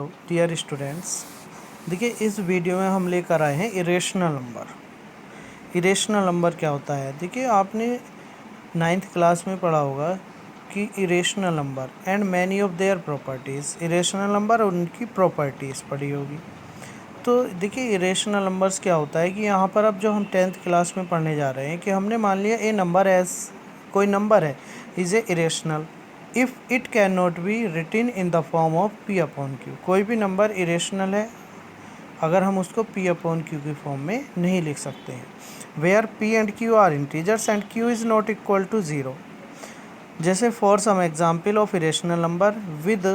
Dear students, देखिए इस video में हम लेकर आए हैं इरेशनल नंबर। इरेशनल नंबर क्या होता है? देखिए आपने 9th क्लास में पढ़ा होगा कि irrational number and many of their properties, irrational number और उनकी प्रॉपर्टीज़ पढ़ी होगी। तो देखिए इरेशनल नंबर्स क्या होता है कि यहाँ पर अब जो हम 10th क्लास में पढ़ने जा रहे हैं कि हमने मान लिया ए नंबर एज कोई नंबर है is a irrational if it can not be written in the form of P upon Q. कोई भी नंबर इरेशनल है अगर हम उसको पी अपॉन क्यू की फॉर्म में नहीं लिख सकते हैं। Where P and Q are integers and Q is not equal to zero. जैसे for some example of irrational number with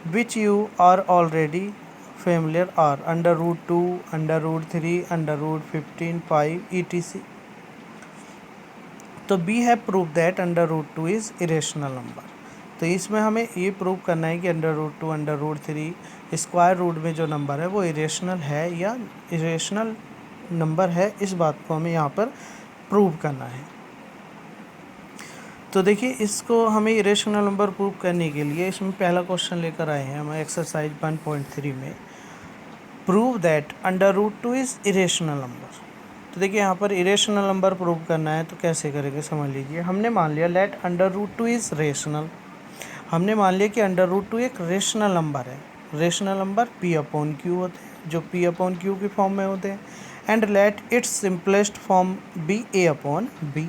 which you are already familiar are under root 2, under root 3, under root 15, 5, etc. तो we have proved that under root 2 is irrational number। तो इसमें हमें ये prove करना है कि under root 2, under root 3 square root में जो नंबर है वो इरेशनल है या इरेशनल नंबर है, इस बात को हमें यहाँ पर प्रूव करना है। तो देखिए इसको हमें इरेशनल नंबर प्रूव करने के लिए इसमें पहला क्वेश्चन लेकर आए हैं हम एक्सरसाइज 1.3 में, prove that under root 2 is irrational number. तो देखिए यहाँ पर इरेशनल नंबर प्रूव करना है तो कैसे करेंगे समझ लीजिए। हमने मान लिया let under root 2 is rational. हमने मान लिया कि अंडर रूट 2 एक रेशनल नंबर है। Rational number P upon Q होते हैं जो पी अपॉन क्यू की फॉर्म में होते हैं। And let its simplest form be A upon B,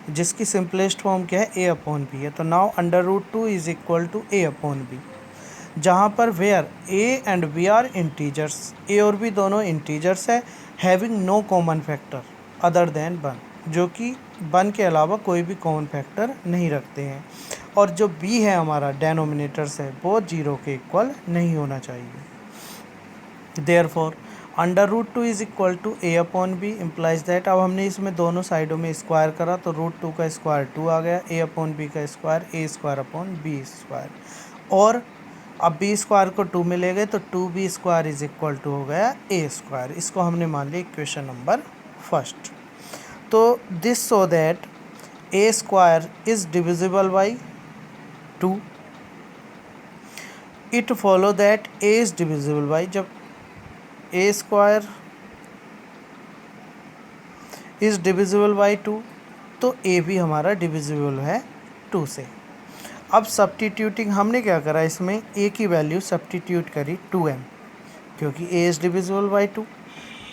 जिसकी सिंपलेस्ट फॉर्म क्या है ए अपॉन बी है। तो now under root 2 is equal to A upon B, जहाँ पर where A and B are integers, A और बी दोनों integers है, having no common factor other than 1, जो कि 1 के अलावा कोई भी कॉमन फैक्टर नहीं रखते हैं। और जो बी है हमारा डेनोमिनेटर्स है वो 0 के इक्वल नहीं होना चाहिए। Therefore under root 2 is equal to A upon B implies that, अब हमने इसमें दोनों साइडों में स्क्वायर करा तो रूट 2 का स्क्वायर 2 आ गया, ए अपॉन बी का स्क्वायर ए स्क्वायर अपॉन बी स्क्वायर, और अब बी स्क्वायर को 2 में ले गए तो 2b square is equal to हो गया ए स्क्वायर। इसको हमने मान लिया इक्वेशन नंबर फर्स्ट। तो this so that A square is divisible by 2। It follow that A is divisible by, जब ए स्क्वायर इज डिविजिबल बाई 2 तो ए भी हमारा डिविजिबल है 2 से। अब सब्स्टिट्यूटिंग हमने क्या करा, इसमें ए की वैल्यू सब्स्टिट्यूट करी 2m, क्योंकि A is divisible by 2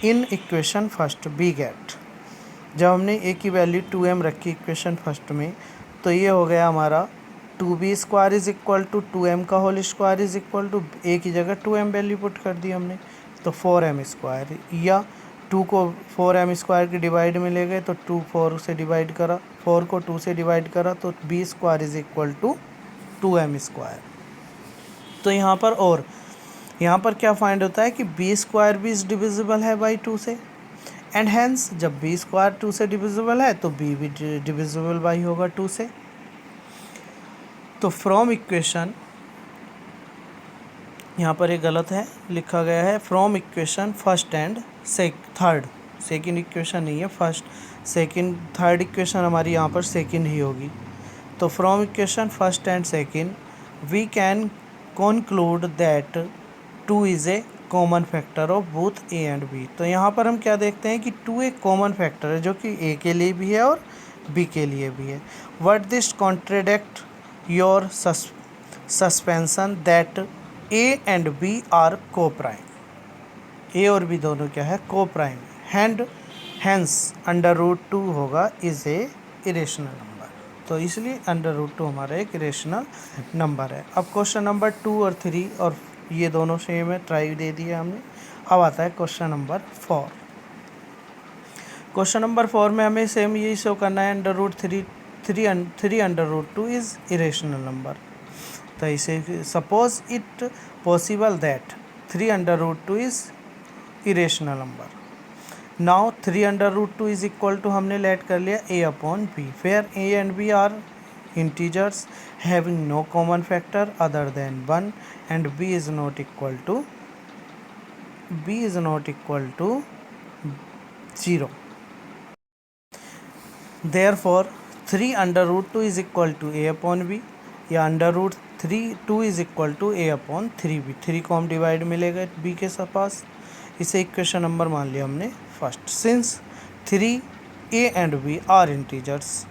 in equation first be get. जब हमने ए की वैल्यू 2m रखी इक्वेशन फर्स्ट में तो ये हो गया हमारा 2b square is equal to 2m का whole square is equal to A की जगह 2m वैल्यू पुट कर दी हमने तो 4m स्क्वायर, या 2 को 4m स्क्वायर की डिवाइड में ले गए तो 2 4 से डिवाइड करा, 4 को 2 से डिवाइड करा तो b square is equal to 2m square. तो यहाँ पर और यहाँ पर क्या फाइंड होता है कि b स्क्वायर भी डिविजिबल है बाई 2 से, एंड हैंस जब b स्क्वायर 2 से डिविजिबल है तो b भी डिविजिबल बाई होगा 2 से। तो फ्रॉम इक्वेशन, यहाँ पर ये गलत है लिखा गया है, from equation first and third, second equation नहीं है फर्स्ट, सेकेंड थर्ड इक्वेशन हमारी यहाँ पर सेकेंड ही होगी। तो from equation first and second we can conclude that 2 is a common factor of both A and B. तो यहाँ पर हम क्या देखते हैं कि 2 एक कॉमन फैक्टर है जो कि ए के लिए भी है और बी के लिए भी है। What this contradict your suspension that A and B are को प्राइम, ए और बी दोनों क्या है को प्राइम, हैंस अंडर रूट 2 होगा इज़ ए इरेशनल नंबर। तो इसलिए अंडर रूट 2 हमारा एक इरेशनल नंबर है। अब क्वेश्चन नंबर 2 और 3 और ये दोनों सेम है, ट्राई दे दिया हमने। अब आता है क्वेश्चन नंबर 4। क्वेश्चन नंबर 4 में हमें सेम यही शो करना है, under root 3 under root 2 is irrational number. तो इसे suppose it possible that 3 under root 2 is irrational number. Now 3 under root 2 is equal to हमने लेट कर लिया A upon B, where A and B are integers having no common factor other than 1 and B is not equal to 0। Therefore 3 under root 2 is equal to A upon B, या under root 2 is equal to A upon 3b, 3 को हम divide मिलेगा b के पास, इसे equation number मान लिया हमने first. Since 3 a and b are integers,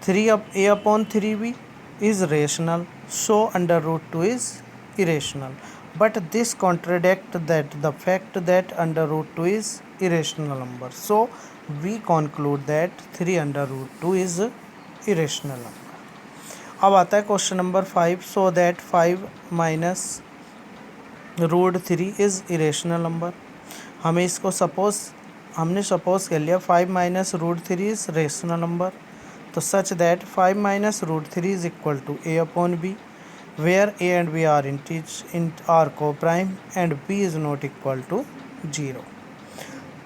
3 a upon 3b is rational, so under root 2 is irrational. But this contradicts that the fact that under root 2 is irrational number. So we conclude that 3 under root 2 is irrational number. अब आता है question number 5, so that 5 minus root 3 is irrational number. हमें इसको हमने suppose कर लिया 5 minus root 3 is rational number. तो such that 5 minus root 3 is equal to A upon B, where A and B are are को prime and B is not equal to 0।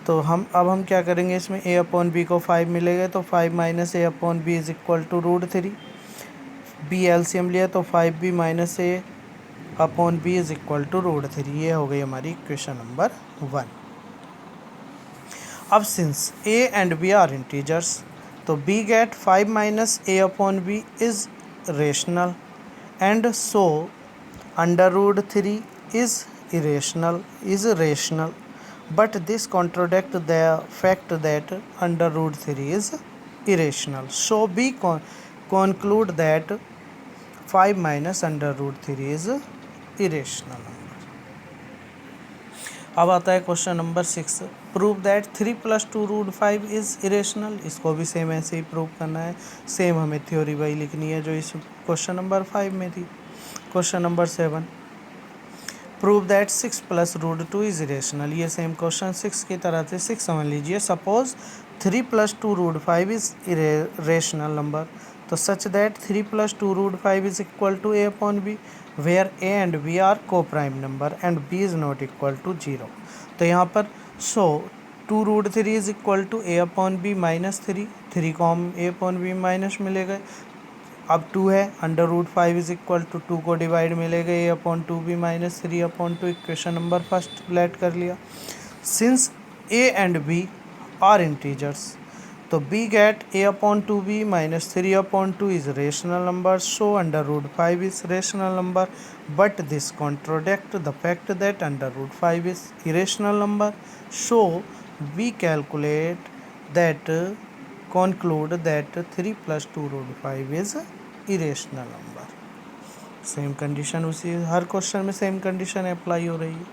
तो हम क्या करेंगे, इसमें ए अपॉन बी को 5 मिलेगा, तो 5 minus A upon B is equal to root 3, B LCM लिया तो 5b minus A upon B is equal to root 3। ये हो गई हमारी इक्वेशन नंबर 1। अब since A and B are integers, तो b get 5 minus a upon b is rational, and so under root 3 is rational, but this contradicts the fact that under root 3 is irrational. So we conclude that 5 minus under root 3 is irrational. अब आता है question number 6, prove that 3 + 2 root 5 is irrational. इसको भी same ऐसे ही prove करना है, same हमें theory वही लिखनी है जो इस क्वेश्चन नंबर 5 में थी। Question number 7, prove that 6 + root 2 is irrational. ये सेम क्वेश्चन 6 की तरह से 6 समझ लीजिए। Suppose 3 + 2 root 5 is irrational number, तो such that 3 + 2 root 5 is equal to A upon B, where A and B are को prime number and B is not equal to 0। तो यहाँ पर 2 root 3 is equal to A upon B minus 3 को हम ए upon B minus मिलेगा। अब 2 है, under root 5 is equal to 2 को डिवाइड मिलेगा A upon 2b minus 3 upon 2। Equation number first let कर लिया। Since A and B are integers, तो b get a upon 2b minus 3 upon 2 is rational number, so under root 5 is rational number, but this contradicts the fact that under root 5 is irrational number, so we conclude that 3 + 2 root 5 is irrational number. Same condition उसी हर question में same condition apply हो रही है।